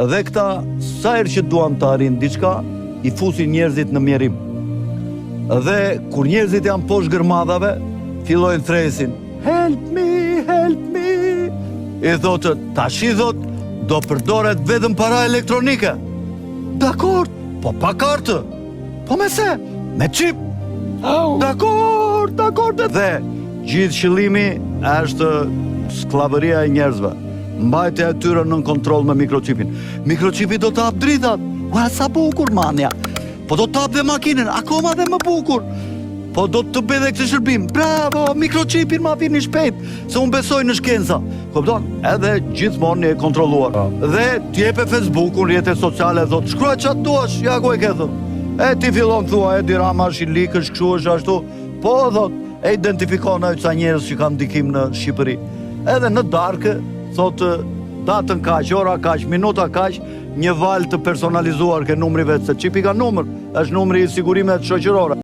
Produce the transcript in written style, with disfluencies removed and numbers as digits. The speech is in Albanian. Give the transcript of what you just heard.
Dhe këta, sa herë që duan të arrin diçka, i fusin njerëzit në mjerim. Dhe kur njerëzit janë poshtë gërmadhave, fillojnë thresin, help me, help me. I thotë, tash i thotë, do përdoret vetëm para elektronike. Dakord, po pa kartë. Po me se? Me çip. Dakord. Dhe gjithë qëllimi është skllavëria e njerëzve. Mbajtja e tyre nën kontroll me mikroçipin. Mikroçipi do të hap dritat. Ua, sa bukur manja. Po do të hap dhe makinën, akoma dhe më bukur. Po do të bëj dhe këtë shërbim. Bravo, mikroçipin ma vini shpejt, se unë besoj në shkenca. Kupton? Edhe gjithmonë e kontrolluar. Dhe t'jepe Facebook-un, rrjetet sociale, thotë, shkruaj çfarë duash, ja ku e ke thotë. E ti fillon thua, Edi Rama është i likësh, kështu është ashtu. Po thotë, e identifikon ai ca njerëz që kanë ndikim në Shqipëri. Edhe në darkë, thotë, datën kaq, ora kaq, minuta kaq, një valë të personalizuar ke numri vetë, se qipi ka numër, është numri i sigurimet shoqërore.